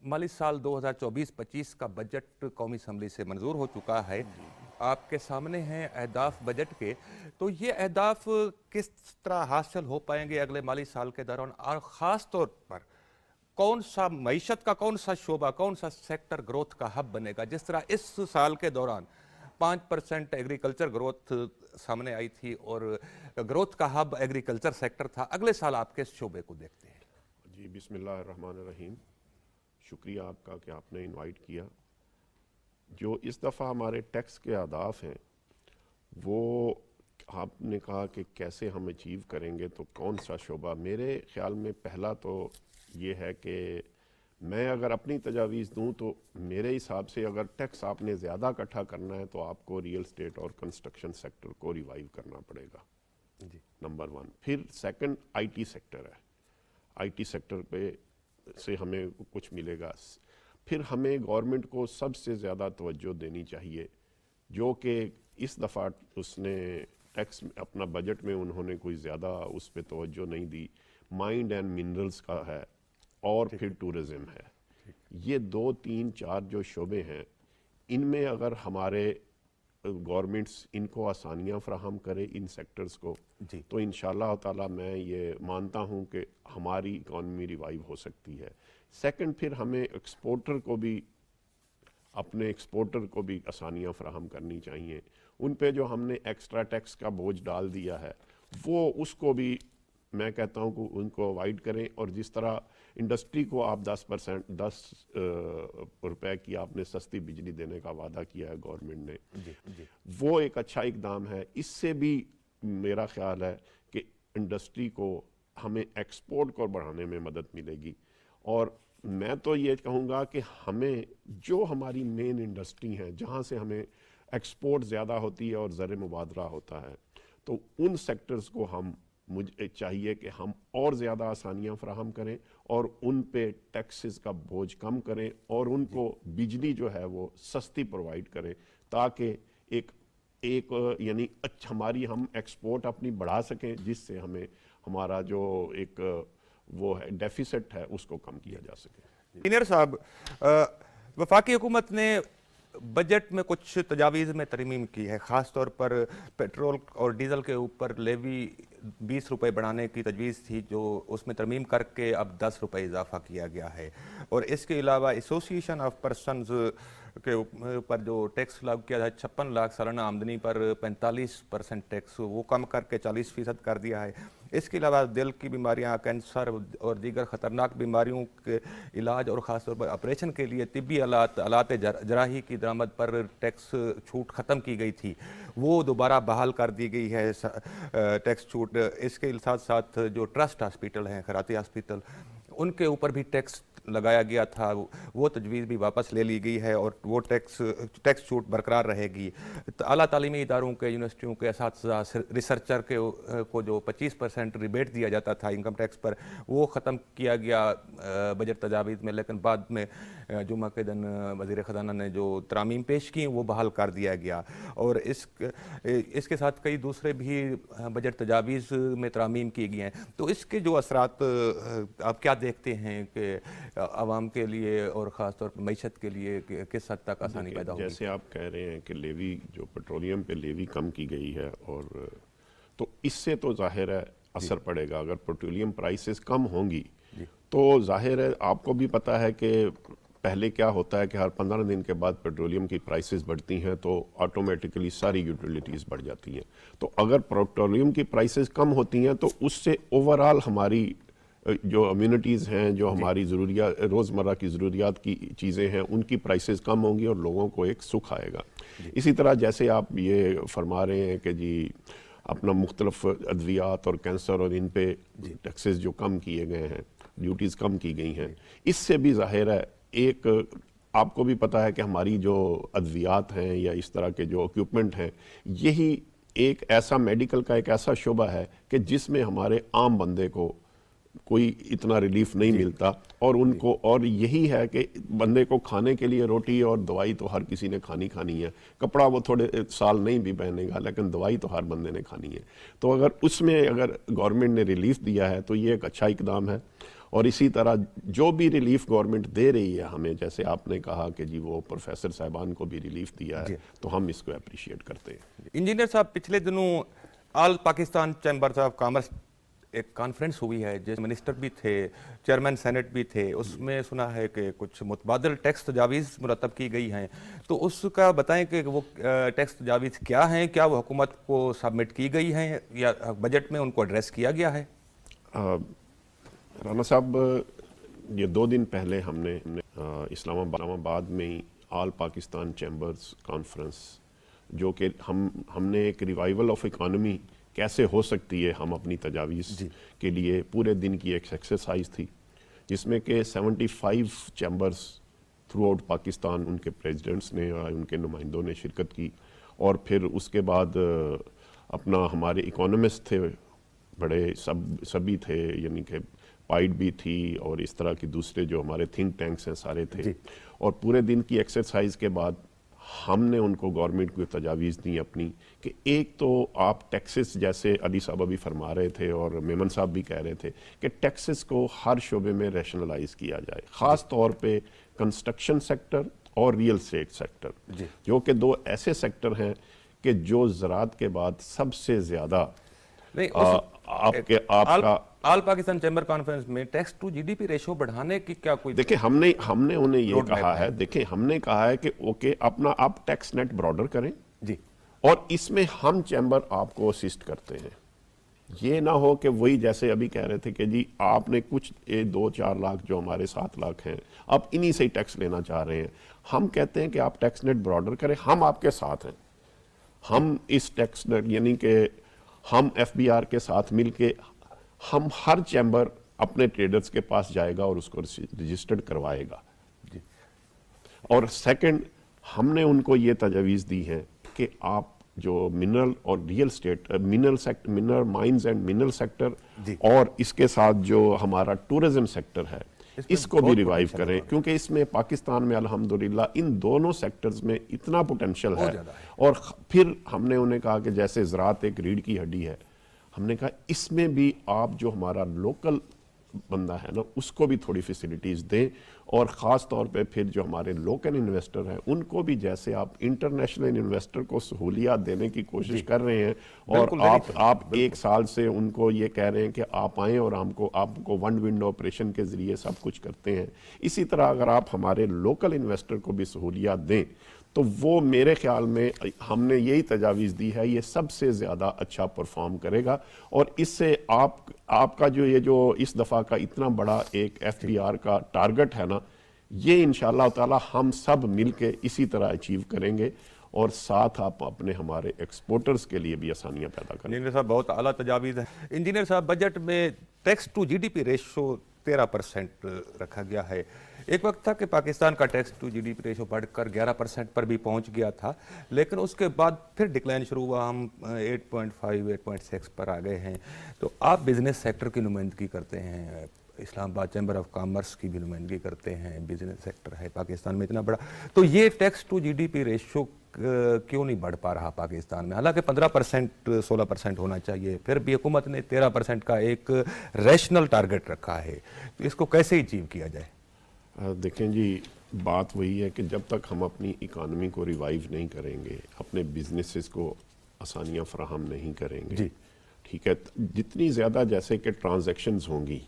माली साल 2024-25 का बजट कौमी असम्बली से मंजूर हो चुका है। आपके सामने हैं अहदाफ बजट के, तो ये अहदाफ किस तरह हासिल हो पाएंगे अगले माली साल के दौरान, और ख़ास तौर पर कौन सा मईशत का कौन सा शोबा, कौन सा सेक्टर ग्रोथ का हब बनेगा? जिस तरह इस साल के दौरान 5% एग्रीकल्चर ग्रोथ सामने आई थी और ग्रोथ का हब एग्रीकल्चर सेक्टर था, अगले साल आप किस शोबे को देखते हैं? जी, बिस्मिल्लाहिर्रहमानिर्रहीम। शुक्रिया आपका कि आपने इनवाइट किया। जो इस दफ़ा हमारे टैक्स के अहदाफ हैं वो आपने कहा कि कैसे हम अचीव करेंगे, तो कौन सा शोबा। मेरे ख्याल में पहला तो ये है कि मैं अगर अपनी तजावीज़ दूं तो मेरे हिसाब से अगर टैक्स आपने ज़्यादा इकट्ठा करना है तो आपको रियल स्टेट और कंस्ट्रक्शन सेक्टर को रिवाइव करना पड़ेगा, जी। Number one. फिर सेकंड आईटी सेक्टर है, आईटी सेक्टर पे से हमें कुछ मिलेगा। फिर हमें गवर्नमेंट को सबसे ज़्यादा तवज्जो देनी चाहिए, जो कि इस दफ़ा उसने टैक्स अपना बजट में उन्होंने कोई ज़्यादा उस पर तवज्जो नहीं दी। माइंड एंड मिनरल्स का है और फिर टूरिज़म है। ये 2, 3, 4 जो शोबे हैं, इनमें अगर हमारे गवर्नमेंट्स इनको आसानियाँ फ्राहम करे इन सेक्टर्स को, तो इंशाअल्लाह ताला मैं ये मानता हूँ कि हमारी इकॉनमी रिवाइव हो सकती है। सेकंड, फिर हमें अपने एक्सपोर्टर को भी आसानियाँ फ्राहम करनी चाहिए। उन पे जो हमने एक्स्ट्रा टैक्स का बोझ डाल दिया है वो उसको भी मैं कहता हूँ कि उनको अवॉइड करें। और जिस तरह इंडस्ट्री को आप 10% 10 रुपए की आपने सस्ती बिजली देने का वादा किया है गवर्नमेंट ने, वो एक अच्छा इकदाम है। इससे भी मेरा ख्याल है कि इंडस्ट्री को हमें एक्सपोर्ट को बढ़ाने में मदद मिलेगी। और मैं तो ये कहूँगा कि हमें जो हमारी मेन इंडस्ट्री हैं जहाँ से हमें एक्सपोर्ट ज़्यादा होती है और ज़र मुबादला होता है, तो उन सेक्टर्स को मुझे चाहिए कि हम और ज़्यादा आसानियाँ फ्राहम करें और उन पे टैक्सेस का बोझ कम करें और उनको बिजली जो है वो सस्ती प्रोवाइड करें, ताकि एक यानी हमारी हम एक्सपोर्ट अपनी बढ़ा सकें, जिससे हमें हमारा जो एक वो है डेफिसिट है उसको कम किया जा सके। इंजीनियर साहब, वफाकी हुकूमत ने बजट में कुछ तजावीज़ में तरमीम की है। ख़ास तौर पर पेट्रोल और डीज़ल के ऊपर लेवी 20 रुपये बढ़ाने की तजवीज़ थी, जो उसमें तरमीम करके अब 10 रुपये इजाफा किया गया है। और इसके अलावा एसोसिएशन ऑफ पर्सनस के ऊपर जो टैक्स लागू किया है 56 लाख सालाना आमदनी पर 45% टैक्स, वो कम करके 40% कर दिया है। इसके अलावा दिल की बीमारियां, कैंसर और दीगर ख़तरनाक बीमारियों के इलाज और ख़ास तौर पर ऑपरेशन के लिए तिब्बी आलात जराही की दरामद पर टैक्स छूट ख़त्म की गई थी, वो दोबारा बहाल कर दी गई है टैक्स छूट। इसके साथ साथ जो ट्रस्ट हॉस्पिटल हैं, खैराती हॉस्पिटल, उनके ऊपर भी टैक्स लगाया गया था, वो तजवीज़ भी वापस ले ली गई है और वो टैक्स छूट बरकरार रहेगी। आला तालीमी इदारों के, यूनिवर्सिटियों के असातिज़ा, रिसर्चर को जो 25% रिबेट दिया जाता था इनकम टैक्स पर, वो ख़त्म किया गया बजट तजावीज़ में। लेकिन बाद में जुमा के दिन वज़ीर ख़जाना ने जो तरामीम पेश की वो बहाल कर दिया गया। और इसके साथ कई दूसरे भी बजट तजावीज़ में तरामीम की गई हैं। तो इसके जो असरात आप क्या देखते हैं कि आवाम के लिए और ख़ास तौर पर मईशत के लिए किस हद तक आसानी पैदा होगी? जैसे आप कह रहे हैं कि लेवी जो पेट्रोलियम पे लेवी कम की गई है, और तो इससे तो जाहिर है असर पड़ेगा। अगर पेट्रोलियम प्राइसेस कम होंगी तो जाहिर है, आपको भी पता है कि पहले क्या होता है कि हर 15 दिन के बाद पेट्रोलियम की प्राइसेस बढ़ती हैं तो ऑटोमेटिकली सारी यूटिलिटीज़ बढ़ जाती हैं। तो अगर पेट्रोलियम की प्राइसेस कम होती हैं तो उससे ओवरऑल हमारी जो अम्यूनिटीज़ हैं, जो हमारी ज़रूरियात, रोज़मर्रा की ज़रूरियात की चीज़ें हैं, उनकी प्राइसेस कम होंगी और लोगों को एक सुख आएगा। इसी तरह जैसे आप ये फरमा रहे हैं कि जी अपना मुख्तलिफ अद्वियात और कैंसर और इन पे टैक्सेस जो कम किए गए हैं, ड्यूटीज़ कम की गई हैं, इससे भी ज़ाहिर है एक आपको भी पता है कि हमारी जो अद्वियात हैं या इस तरह के जो इक्विपमेंट हैं, यही एक ऐसा मेडिकल का एक ऐसा शोबा है कि जिसमें हमारे आम बंदे को कोई इतना रिलीफ नहीं मिलता। और उनको, और यही है कि बंदे को खाने के लिए रोटी और दवाई तो हर किसी ने खानी है। कपड़ा वो थोड़े साल नहीं भी पहनेगा, लेकिन दवाई तो हर बंदे ने खानी है। तो अगर उसमें अगर गवर्नमेंट ने रिलीफ दिया है तो ये एक अच्छा इकदाम है। اور اسی طرح جو بھی ریلیف گورنمنٹ دے رہی ہے ہمیں، جیسے آپ نے کہا کہ جی وہ پروفیسر صاحبان کو بھی ریلیف دیا ہے، تو ہم اس کو اپریشیٹ کرتے ہیں۔ انجینئر صاحب، پچھلے دنوں آل پاکستان چیمبرز آف کامرس ایک کانفرنس ہوئی ہے جس منسٹر بھی تھے، چیئرمین سینٹ بھی تھے، اس میں سنا ہے کہ کچھ متبادل ٹیکس تجاویز مرتب کی گئی ہیں، تو اس کا بتائیں کہ وہ ٹیکس تجاویز کیا ہیں، کیا وہ حکومت کو سبمٹ کی گئی ہیں یا بجٹ میں ان کو ایڈریس کیا گیا ہے؟ رانا صاحب، یہ 2 دن پہلے ہم نے اسلام آباد میں ہی آل پاکستان چیمبرز کانفرنس، جو کہ ہم نے ایک ریوائول آف اکانومی کیسے ہو سکتی ہے ہم اپنی تجاویز کے لیے، پورے دن کی ایک ایکسرسائز تھی، جس میں کہ 75 چیمبرز تھرو آؤٹ پاکستان، ان کے پریزیڈنٹس نے اور ان کے نمائندوں نے شرکت کی، اور پھر اس کے بعد اپنا ہمارے اکانومسٹ تھے بڑے، سبھی تھے، یعنی کہ پائٹ بھی تھی اور اس طرح کی دوسرے جو ہمارے تھنک ٹینکس ہیں سارے تھے، اور پورے دن کی ایکسرسائز کے بعد ہم نے ان کو گورنمنٹ کو تجاویز دی اپنی کہ ایک تو آپ ٹیکسز، جیسے علی صاحب ابھی فرما رہے تھے اور میمن صاحب بھی کہہ رہے تھے کہ ٹیکسز کو ہر شعبے میں ریشنلائز کیا جائے، خاص طور پہ کنسٹرکشن سیکٹر اور ریئل اسٹیٹ سیکٹر، جو کہ 2 ایسے سیکٹر ہیں کہ جو زراعت کے بعد سب سے زیادہ آل پاکستان چیمبر کانفرنس میں tax to G D P ratio بڑھانے کی کیا کوئی؟ دیکھیں ہم نے انہیں یہ کہا ہے، دیکھیں ہم نے کہا ہے کہ اوکے اپنا آپ ٹیکس نیٹ براڈر کریں جی، اور اس میں ہم چیمبر آپ کو اسسٹ کرتے ہیں، یہ نہ ہو کہ وہی جیسے ابھی کہہ رہے تھے کہ جی آپ نے کچھ 2-4 لاکھ جو ہمارے 7 لاکھ ہیں آپ انہی سے ہی ٹیکس لینا چاہ رہے ہیں۔ ہم کہتے ہیں کہ آپ ٹیکس نیٹ براڈر کریں، ہم آپ کے ساتھ ہیں، ہم اس ٹیکس نیٹ یعنی کہ ہم ایف بی آر کے ساتھ مل کے ہم ہر چیمبر اپنے ٹریڈرز کے پاس جائے گا اور اس کو رجسٹرڈ کروائے گا، اور سیکنڈ ہم نے ان کو یہ تجاویز دی ہے کہ آپ جو منرل اور real estate mineral mines and mineral sector اور اس کے ساتھ جو ہمارا ٹورزم سیکٹر ہے اس کو بھی ریوائیو کریں، کیونکہ اس میں پاکستان میں الحمدللہ ان دونوں سیکٹرز میں اتنا پوٹینشل ہے۔ اور پھر ہم نے انہیں کہا کہ جیسے زراعت ایک ریڑھ کی ہڈی ہے، ہم نے کہا اس میں بھی آپ جو ہمارا لوکل بندہ ہے نا اس کو بھی تھوڑی فیسیلیٹیز دیں، اور خاص طور پہ پھر جو ہمارے لوکل انویسٹر ہیں ان کو بھی جیسے آپ انٹرنیشنل انویسٹر کو سہولیات دینے کی کوشش کر رہے ہیں، اور آپ 1 سال سے ان کو یہ کہہ رہے ہیں کہ آپ آئیں اور آپ کو ون ونڈو آپریشن کے ذریعے سب کچھ کرتے ہیں، اسی طرح اگر آپ ہمارے لوکل انویسٹر کو بھی سہولیات دیں تو وہ میرے خیال میں ہم نے یہی تجاویز دی ہے، یہ سب سے زیادہ اچھا پرفارم کرے گا، اور اس سے آپ کا جو اس دفعہ کا اتنا بڑا ایک ایف بی آر کا ٹارگٹ ہے نا، یہ انشاءاللہ تعالی ہم سب مل کے اسی طرح اچیو کریں گے، اور ساتھ آپ اپنے ہمارے ایکسپورٹرز کے لیے بھی آسانیاں پیدا کریں۔ انجینئر صاحب بہت اعلیٰ تجاویز ہیں۔ انجینئر صاحب، بجٹ میں tax to G D P ratio 13% رکھا گیا ہے۔ ایک وقت تھا کہ پاکستان کا tax to G D P ratio بڑھ کر 11% پر بھی پہنچ گیا تھا، لیکن اس کے بعد پھر ڈکلائن شروع ہوا، ہم 8.5 8.6 پر آ گئے ہیں۔ تو آپ بزنس سیکٹر کی نمائندگی کرتے ہیں، اسلام آباد چیمبر آف کامرس کی بھی نمائندگی کرتے ہیں، بزنس سیکٹر ہے پاکستان میں اتنا بڑا، تو یہ tax to G D P ratio کیوں نہیں بڑھ پا رہا پاکستان میں؟ حالانکہ 15% 16% ہونا چاہیے، پھر بھی حکومت نے 13% کا ایک ریشنل ٹارگٹ رکھا ہے، تو اس کو کیسے اچیو کیا جائے؟ دیکھیں جی، بات وہی ہے کہ جب تک ہم اپنی اکانومی کو ریوائیو نہیں کریں گے، اپنے بزنسز کو آسانیاں فراہم نہیں کریں گے، ٹھیک ہے، جتنی زیادہ جیسے کہ ٹرانزیکشنز ہوں گی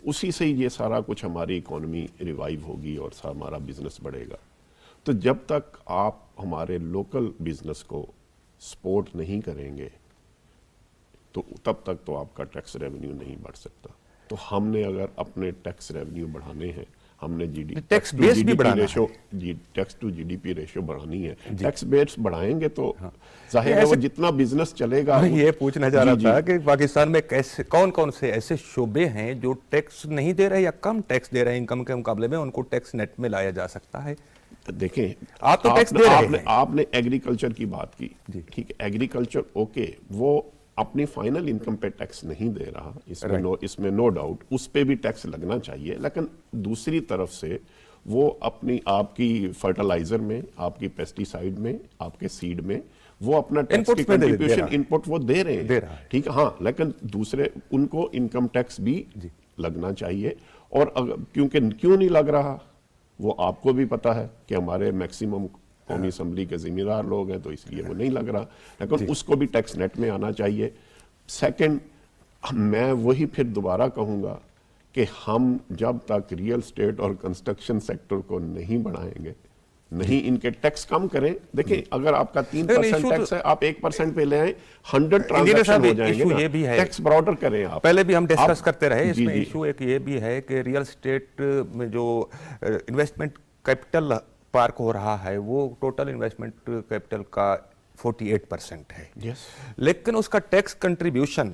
اسی سے ہی یہ سارا کچھ ہماری اکانومی ریوائیو ہوگی اور ہمارا بزنس بڑھے گا۔ تو جب تک آپ ہمارے لوکل بزنس کو سپورٹ نہیں کریں گے تو تب تک تو آپ کا ٹیکس ریونیو نہیں بڑھ سکتا۔ تو ہم نے اگر اپنے ٹیکس ریونیو بڑھانے ہیں، ہم نے ٹیکس بیس بھی بڑھانا ہے، tax to G D P ratio بڑھانی ہے، ٹیکس بیس بڑھائیں گے تو ظاہر ہے وہ جتنا بزنس چلے گا۔ میں یہ پوچھنا چاہ رہا تھا کہ پاکستان میں کون سے ایسے شعبے ہیں جو ٹیکس نہیں دے رہے یا کم ٹیکس دے رہے ہیں انکم کے مقابلے میں، ان کو ٹیکس نیٹ میں لایا جا سکتا ہے؟ دیکھیں، آپ تو ٹیکس دے رہے ہیں، آپ نے ایگریکلچر کی بات کی، ٹھیک ہے، ایگریکلچر اوکے، وہ اپنی فائنل انکم پہ ٹیکس نہیں دے رہا، اس میں نو ڈاؤٹ، اس پہ بھی ٹیکس لگنا چاہیے، لیکن دوسری طرف سے وہ اپنی آپ کی فرٹیلائزر میں، آپ کی پیسٹی سائیڈ میں، آپ کے سیڈ میں وہ اپنا ٹیکس کی کنٹریبیوشن انپٹ وہ دے رہے ہیں، ٹھیک ہے، ہاں، لیکن دوسرے ان کو انکم ٹیکس بھی लगना चाहिए। और क्योंकि क्यों नहीं लग रहा वो आपको भी पता है कि हमारे मैक्सिमम कौमी असम्बली के जिम्मेदार लोग हैं, तो इसलिए वो नहीं लग रहा, लेकिन उसको भी टैक्स नेट में आना चाहिए। सेकंड, मैं वही फिर दोबारा कहूँगा कि हम जब तक रियल स्टेट और कंस्ट्रक्शन सेक्टर को नहीं बढ़ाएंगे, नहीं इनके टैक्स कम करें। देखिए, अगर आपका 3% टैक्स है, आप 1% पे ले आए, 100 ट्रांजैक्शन हो जाएंगे ना। ये भी है, टैक्स ब्रॉडर करें आप। पहले भी हम डिस्कस करते रहे, जी, इसमें जी। इशू एक ये भी है कि रियल स्टेट में जो इन्वेस्टमेंट कैपिटल पार्क हो रहा है वो टोटल इन्वेस्टमेंट कैपिटल का 48% है। यस। लेकिन उसका टैक्स कंट्रीब्यूशन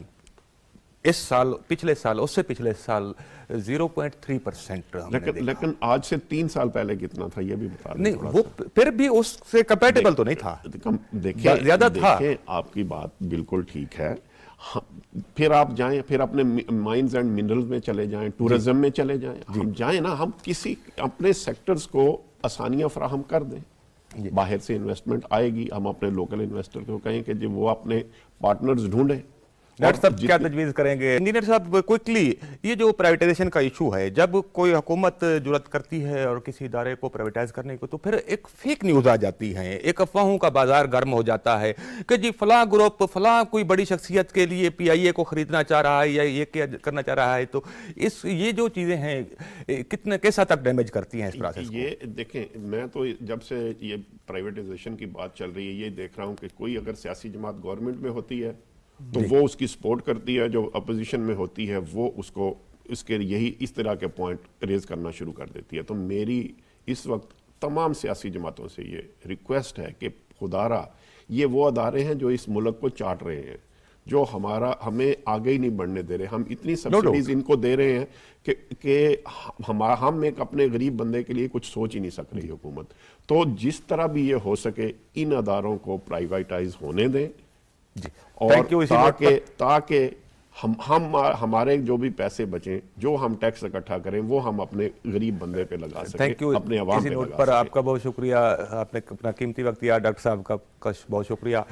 इस साल, पिछले साल, उससे पिछले साल 0.3% लेकिन आज से 3 साल पहले कितना था ये भी बता दें नहीं, थोड़ा वो सा। फिर भी उससे कंपैटिबल तो नहीं था, देखिए ज्यादा था। आपकी बात बिल्कुल ठीक है। फिर आप जाएं, फिर अपने माइंस एंड मिनरल्स में चले जाएं, टूरिज्म में चले जाएं, हम जाएं ना, हम किसी अपने सेक्टर्स को आसानियां फराहम कर दें। बाहर से इन्वेस्टमेंट आएगी, हम अपने लोकल इन्वेस्टर को कहें कि वो अपने पार्टनर्स ढूंढें। डॉक्टर साहब क्या तजवीज़ करेंगे? इंजीनियर साहब क्विकली, ये जो प्राइवेटाइजेशन का इशू है, जब कोई हुकूमत जुरत करती है और किसी इदारे को प्राइवेटाइज करने को, तो फिर एक फेक न्यूज़ आ जाती है, एक अफवाहों का बाजार गर्म हो जाता है कि जी फलां ग्रुप, फलां कोई बड़ी शख्सियत के लिए PIA को खरीदना चाह रहा है या ये क्या करना चाह रहा है। तो ये जो चीज़ें हैं कितने कैसा तक डैमेज करती हैं इस प्रोसेस को? ये देखें, मैं तो जब से ये प्राइवेटाइजेशन की बात चल रही है, ये देख रहा हूँ कि कोई अगर सियासी जमात गवर्नमेंट में होती है तो वो उसकी सपोर्ट करती है, जो अपोजिशन में होती है वो उसको इसके यही इस तरह के पॉइंट रेज करना शुरू कर देती है। तो मेरी इस वक्त तमाम सियासी जमातों से ये रिक्वेस्ट है कि खुदारा ये वो अदारे हैं जो इस मुल्क को चाट रहे हैं, जो हमें आगे ही नहीं बढ़ने दे रहे। हम इतनी सब्सिडीज इनको दे रहे हैं कि हम एक अपने गरीब बंदे के लिए कुछ सोच ही नहीं सक रही हुकूमत। तो जिस तरह भी ये हो सके इन अदारों को प्राइवेटाइज होने दें, और ताकि हमारे जो भी पैसे बचें, जो हम टैक्स इकट्ठा करें, वो हम अपने गरीब बंदे पे लगा सकें, अपने अवाम पे लगा सकें। आपका बहुत शुक्रिया, आपने अपना कीमती वक्त दिया। डॉक्टर साहब का बहुत शुक्रिया।